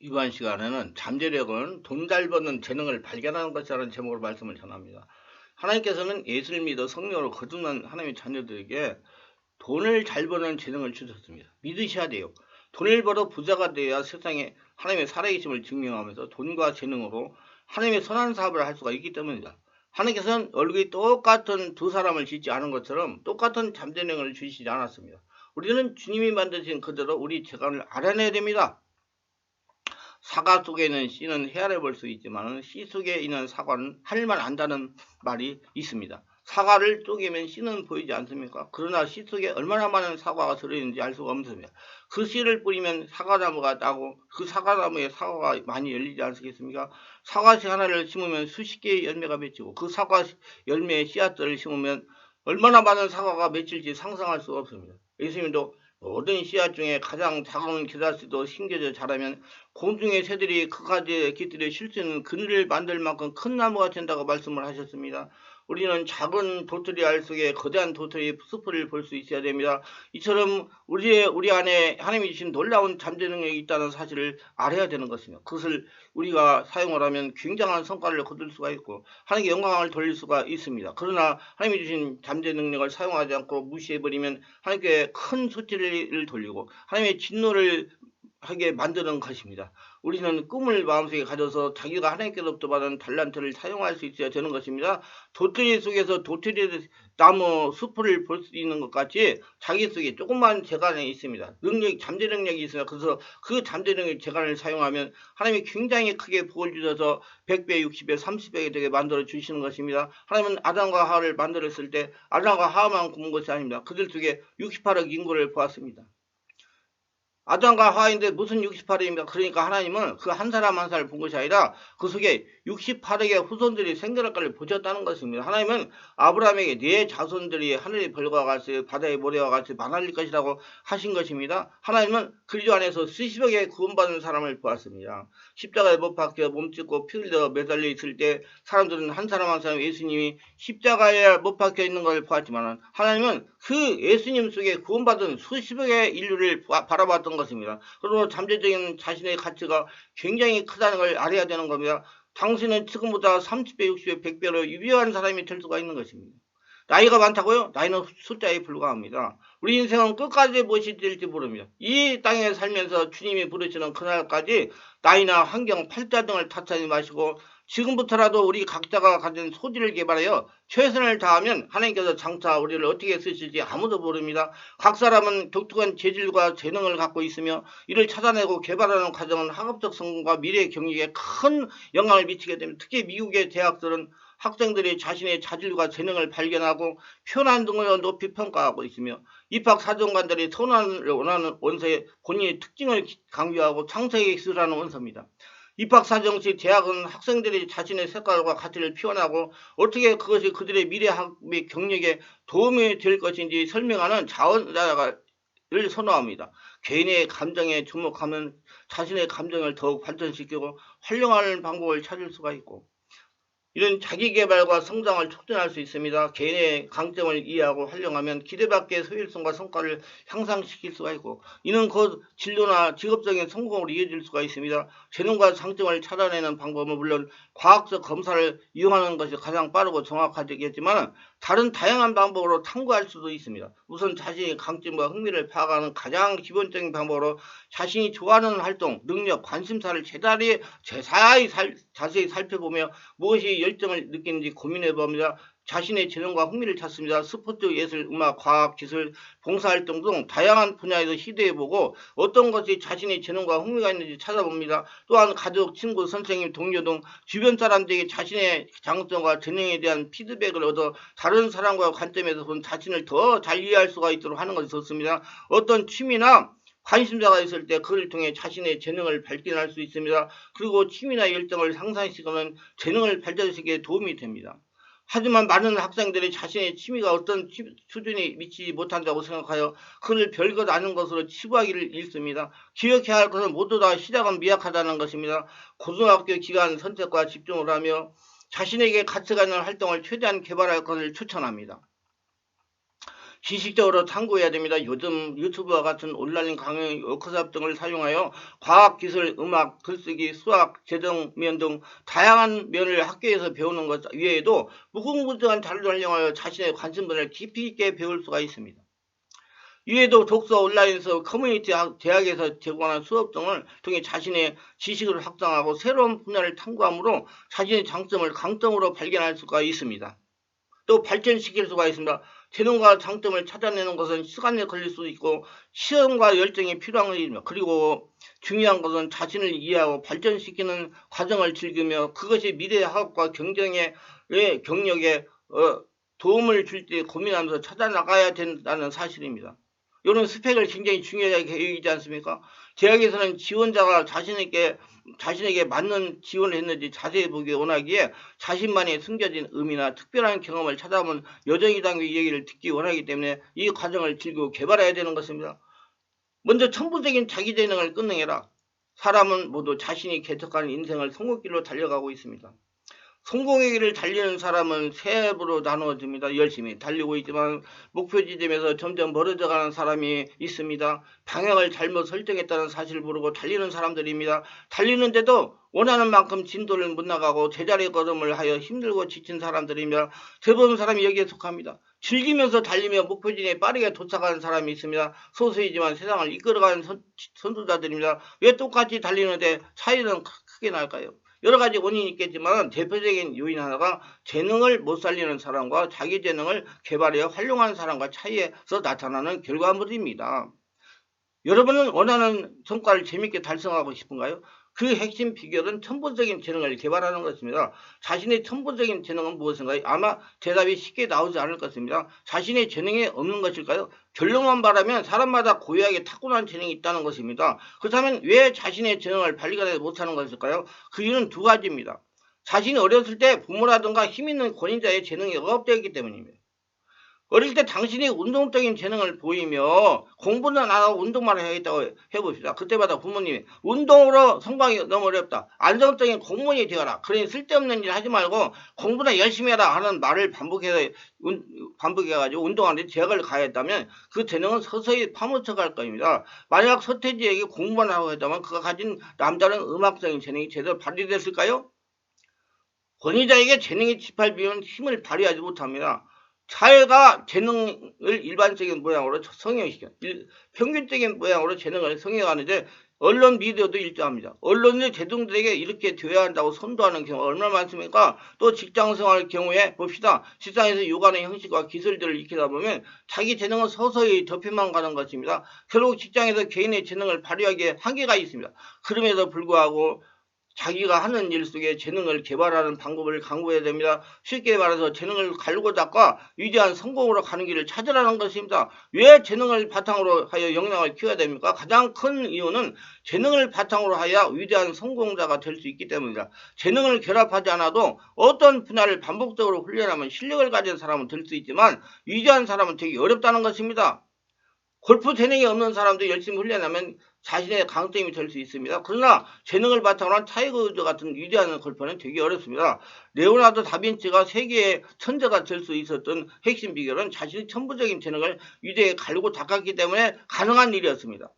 이번 시간에는 잠재력은 돈 잘 버는 재능을 발견하는 것이라는 제목으로 말씀을 전합니다. 하나님께서는 예수를 믿어 성령으로 거듭난 하나님의 자녀들에게 돈을 잘 버는 재능을 주셨습니다. 믿으셔야 돼요. 돈을 벌어 부자가 되어야 세상에 하나님의 살아계심을 증명하면서 돈과 재능으로 하나님의 선한 사업을 할 수가 있기 때문입니다. 하나님께서는 얼굴이 똑같은 두 사람을 짓지 않은 것처럼 똑같은 잠재능을 주시지 않았습니다. 우리는 주님이 만드신 그대로 우리 재간을 알아내야 됩니다. 사과 속에 있는 씨는 헤아려 볼 수 있지만 씨 속에 있는 사과는 할만 안다는 말이 있습니다. 사과를 쪼개면 씨는 보이지 않습니까? 그러나 씨 속에 얼마나 많은 사과가 들어있는지 알 수가 없습니다. 그 씨를 뿌리면 사과나무가 나고 그 사과나무에 사과가 많이 열리지 않겠습니까? 사과씨 하나를 심으면 수십 개의 열매가 맺히고 그 사과 열매의 씨앗들을 심으면 얼마나 많은 사과가 맺힐지 상상할 수가 없습니다. 예수님도 모든 씨앗 중에 가장 작은 겨자씨도 심겨져 자라면 공중의 새들이 그 가지에 깃들여 쉴 수 있는 그늘을 만들 만큼 큰 나무가 된다고 말씀을 하셨습니다. 우리는 작은 도토리 알 속에 거대한 도토리 숲을 볼 수 있어야 됩니다. 이처럼 우리 안에 하나님이 주신 놀라운 잠재능력이 있다는 사실을 알아야 되는 것입니다. 그것을 우리가 사용을 하면 굉장한 성과를 거둘 수가 있고 하나님께 영광을 돌릴 수가 있습니다. 그러나 하나님이 주신 잠재능력을 사용하지 않고 무시해버리면 하나님께 큰 소리를 돌리고 하나님의 진노를 하게 만드는 것입니다. 우리는 꿈을 마음속에 가져서 자기가 하나님께로부터 받은 달란트를 사용할 수 있어야 되는 것입니다. 도토리 속에서 도토리 나무 숲을 볼 수 있는 것 같이 자기 속에 조그만 재간이 있습니다. 잠재 능력이 있어요. 그래서 그 잠재 능력 재간을 사용하면 하나님이 굉장히 크게 복을 주셔서 100배, 60배, 30배가 되게 만들어 주시는 것입니다. 하나님은 아담과 하와를 만들었을 때 아담과 하와만 구분 것이 아닙니다. 그들 속에 68억 인구를 보았습니다. 아담과 하와인데 무슨 68회입니까? 그러니까 하나님은 그 한 사람 한 사람을 본 것이 아니라 그 속에 68억의 후손들이 생겨날까를 보셨다는 것입니다. 하나님은 아브라함에게 네 자손들이 하늘의 별과 같이 바다의 모래와 같이 많아질 것이라고 하신 것입니다. 하나님은 그리스도 안에서 수십억의 구원받은 사람을 보았습니다. 십자가에 못 박혀 몸짓고 피 흘려 매달려 있을 때 사람들은 한 사람 한 사람 예수님이 십자가에 못 박혀 있는 걸 보았지만 하나님은 그 예수님 속에 구원받은 수십억의 인류를 바라봤던 것입니다. 그리고 잠재적인 자신의 가치가 굉장히 크다는 걸 알아야 되는 겁니다. 당신은 지금보다 30배, 60배, 100배로 유효한 사람이 될 수가 있는 것입니다. 나이가 많다고요? 나이는 숫자에 불과합니다. 우리 인생은 끝까지 무엇이 될지 모릅니다. 이 땅에 살면서 주님이 부르시는 그날까지 나이나 환경, 팔자 등을 탓하지 마시고 지금부터라도 우리 각자가 가진 소질을 개발하여 최선을 다하면 하나님께서 장차 우리를 어떻게 쓰실지 아무도 모릅니다. 각 사람은 독특한 재질과 재능을 갖고 있으며 이를 찾아내고 개발하는 과정은 학업적 성공과 미래 경력에 큰 영향을 미치게 됩니다. 특히 미국의 대학들은 학생들이 자신의 자질과 재능을 발견하고 표현하는 등을 높이 평가하고 있으며 입학사정관들이 선언을 원하는 원서에 본인의 특징을 강조하고 창작에 기술하는 원서입니다. 입학사정 시 대학은 학생들이 자신의 색깔과 가치를 표현하고 어떻게 그것이 그들의 미래 학업의 경력에 도움이 될 것인지 설명하는 자원자를 선호합니다. 개인의 감정에 주목하면 자신의 감정을 더욱 발전시키고 활용하는 방법을 찾을 수가 있고 이런 자기개발과 성장을 촉진할 수 있습니다. 개인의 강점을 이해하고 활용하면 기대밖의 소율성과 성과를 향상시킬 수가 있고 이는 곧 진로나 직업적인 성공으로 이어질 수가 있습니다. 재능과 장점을 찾아내는 방법은 물론 과학적 검사를 이용하는 것이 가장 빠르고 정확하겠지만 다른 다양한 방법으로 탐구할 수도 있습니다. 우선 자신의 강점과 흥미를 파악하는 가장 기본적인 방법으로 자신이 좋아하는 활동, 능력, 관심사를 자세히 살펴보며 무엇이 열정을 느끼는지 고민해 봅니다. 자신의 재능과 흥미를 찾습니다. 스포츠, 예술, 음악, 과학, 기술, 봉사활동 등 다양한 분야에서 시도해보고 어떤 것이 자신의 재능과 흥미가 있는지 찾아봅니다. 또한 가족, 친구, 선생님, 동료 등 주변 사람들에게 자신의 장점과 재능에 대한 피드백을 얻어 다른 사람과 관점에서 본 자신을 더 잘 이해할 수가 있도록 하는 것이 좋습니다. 어떤 취미나 관심사가 있을 때 그를 통해 자신의 재능을 발견할 수 있습니다. 그리고 취미나 열정을 상상시키면 재능을 발전시키기에 도움이 됩니다. 하지만 많은 학생들이 자신의 취미가 어떤 수준에 미치지 못한다고 생각하여 그를 별것 아닌 것으로 치부하기를 읽습니다. 기억해야 할 것은 모두 다 시작은 미약하다는 것입니다. 고등학교 기간 선택과 집중을 하며 자신에게 가치가 있는 활동을 최대한 개발할 것을 추천합니다. 지식적으로 탐구해야 됩니다. 요즘 유튜브와 같은 온라인 강의, 워크숍 등을 사용하여 과학, 기술, 음악, 글쓰기, 수학, 재정면 등 다양한 면을 학교에서 배우는 것 외에도 무궁무진한 자료를 활용하여 자신의 관심 분야를 깊이 있게 배울 수가 있습니다. 이외에도 독서, 온라인 수업, 커뮤니티 대학에서 제공하는 수업 등을 통해 자신의 지식을 확장하고 새로운 분야를 탐구함으로 자신의 장점을 강점으로 발견할 수가 있습니다. 또 발전시킬 수가 있습니다. 재능과 장점을 찾아내는 것은 시간이 걸릴 수도 있고 시험과 열정이 필요한 것입니다. 그리고 중요한 것은 자신을 이해하고 발전시키는 과정을 즐기며 그것이 미래의 학업과 경쟁의 경력에 도움을 줄 때 고민하면서 찾아나가야 된다는 사실입니다. 이런 스펙을 굉장히 중요하게 여기지 않습니까? 대학에서는 지원자가 자신에게 맞는 지원을 했는지 자세히 보기 원하기에 자신만의 숨겨진 의미나 특별한 경험을 찾아보면 여정이 단계 얘기를 듣기 원하기 때문에 이 과정을 즐기고 개발해야 되는 것입니다. 먼저 천부적인 자기 재능을 끝내라. 사람은 모두 자신이 개척하는 인생을 성공길로 달려가고 있습니다. 성공의 길을 달리는 사람은 세 부로 나누어집니다. 열심히 달리고 있지만 목표 지점에서 점점 멀어져가는 사람이 있습니다. 방향을 잘못 설정했다는 사실을 모르고 달리는 사람들입니다. 달리는데도 원하는 만큼 진도를 못 나가고 제자리 걸음을 하여 힘들고 지친 사람들입니다. 대부분 사람이 여기에 속합니다. 즐기면서 달리며 목표지에 빠르게 도착하는 사람이 있습니다. 소수이지만 세상을 이끌어가는 선두자들입니다. 왜 똑같이 달리는데 차이는 크게 날까요? 여러 가지 원인이 있겠지만 대표적인 요인 하나가 재능을 못 살리는 사람과 자기 재능을 개발해 활용하는 사람과 차이에서 나타나는 결과물입니다. 여러분은 원하는 성과를 재밌게 달성하고 싶은가요? 그 핵심 비결은 천부적인 재능을 개발하는 것입니다. 자신의 천부적인 재능은 무엇인가요? 아마 대답이 쉽게 나오지 않을 것입니다. 자신의 재능이 없는 것일까요? 결론만 말하면 사람마다 고유하게 타고난 재능이 있다는 것입니다. 그렇다면 왜 자신의 재능을 발견하지 못하는 것일까요? 그 이유는 두 가지입니다. 자신이 어렸을 때 부모라든가 힘있는 권위자의 재능이 억압되었기 때문입니다. 어릴 때 당신이 운동적인 재능을 보이며 공부는 안 하고 운동만 해야겠다고 해봅시다. 그때마다 부모님이 운동으로 성공하기 너무 어렵다. 안정적인 공무원이 되어라. 그러니 쓸데없는 일 하지 말고 공부나 열심히 해라 하는 말을 반복해가지고 운동하는데 제약을 가했다면 그 재능은 서서히 파묻혀 갈 겁니다. 만약 서태지에게 공부만 하고 했다면 그가 가진 남다른 음악적인 재능이 제대로 발휘됐을까요? 권위자에게 재능이 짓밟히면 힘을 발휘하지 못합니다. 사회가 재능을 일반적인 모양으로 평균적인 모양으로 재능을 성형하는데 언론 미디어도 일조합니다. 언론이 대중들에게 이렇게 되어야 한다고 선도하는 경우가 얼마나 많습니까? 또 직장생활 경우에 봅시다. 직장에서 요구하는 형식과 기술들을 익히다 보면 자기 재능은 서서히 덮여만 가는 것입니다. 결국 직장에서 개인의 재능을 발휘하기에 한계가 있습니다. 그럼에도 불구하고 자기가 하는 일 속에 재능을 개발하는 방법을 강구해야 됩니다. 쉽게 말해서 재능을 갈고 닦아 위대한 성공으로 가는 길을 찾으라는 것입니다. 왜 재능을 바탕으로 하여 역량을 키워야 됩니까? 가장 큰 이유는 재능을 바탕으로 하여 위대한 성공자가 될 수 있기 때문입니다. 재능을 결합하지 않아도 어떤 분야를 반복적으로 훈련하면 실력을 가진 사람은 될 수 있지만 위대한 사람은 되게 어렵다는 것입니다. 골프 재능이 없는 사람도 열심히 훈련하면 자신의 강점이 될 수 있습니다. 그러나 재능을 바탕으로 한 타이거 우즈 같은 위대한 골퍼는 되게 어렵습니다. 레오나르도 다빈치가 세계의 천재가 될 수 있었던 핵심 비결은 자신의 천부적인 재능을 위대에 갈고 닦았기 때문에 가능한 일이었습니다.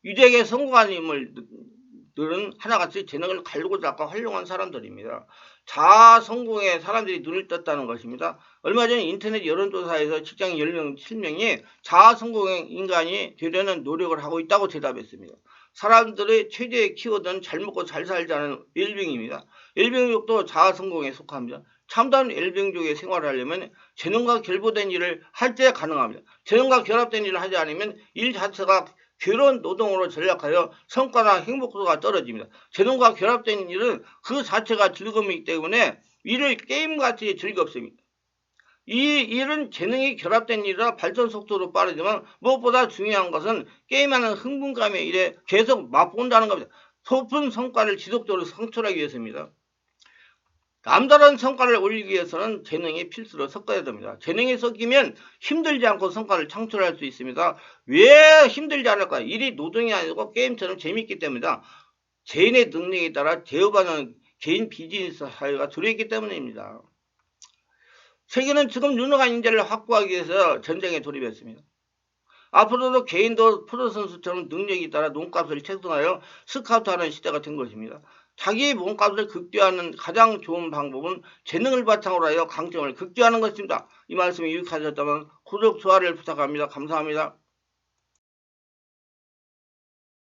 위대하게 성공한 인물들은 하나같이 재능을 갈고 닦아 활용한 사람들입니다. 자아 성공에 사람들이 눈을 떴다는 것입니다. 얼마 전에 인터넷 여론조사에서 직장 10명 7명이 자아 성공의 인간이 되려는 노력을 하고 있다고 대답했습니다. 사람들의 최대의 키워드는 잘 먹고 잘 살자는 웰빙입니다. 웰빙족도 자아 성공에 속합니다. 참다운 웰빙족의 생활을 하려면 재능과 결부된 일을 할 때 가능합니다. 재능과 결합된 일을 하지 않으면 일 자체가 괴로운 노동으로 전락하여 성과나 행복도가 떨어집니다. 재능과 결합된 일은 그 자체가 즐거움이기 때문에 일을 게임같이 즐겁습니다. 이 일은 재능이 결합된 일이라 발전 속도도 빠르지만 무엇보다 중요한 것은 게임하는 흥분감의 일에 계속 맛본다는 겁니다. 높은 성과를 지속적으로 성취하기 위해서입니다. 남다른 성과를 올리기 위해서는 재능이 필수로 섞어야 됩니다. 재능이 섞이면 힘들지 않고 성과를 창출할 수 있습니다. 왜 힘들지 않을까요? 일이 노동이 아니고 게임처럼 재밌기 때문이다. 개인의 능력에 따라 제어받는 개인 비즈니스 사회가 들어있기 때문입니다. 세계는 지금 유능한 인재를 확보하기 위해서 전쟁에 돌입했습니다. 앞으로도 개인도 프로선수처럼 능력이 따라 몸값을 책정하여 스카우트하는 시대가 된 것입니다. 자기의 몸값을 극대화하는 가장 좋은 방법은 재능을 바탕으로 하여 강점을 극대화하는 것입니다. 이 말씀이 유익하셨다면 구독, 좋아요를 부탁합니다. 감사합니다.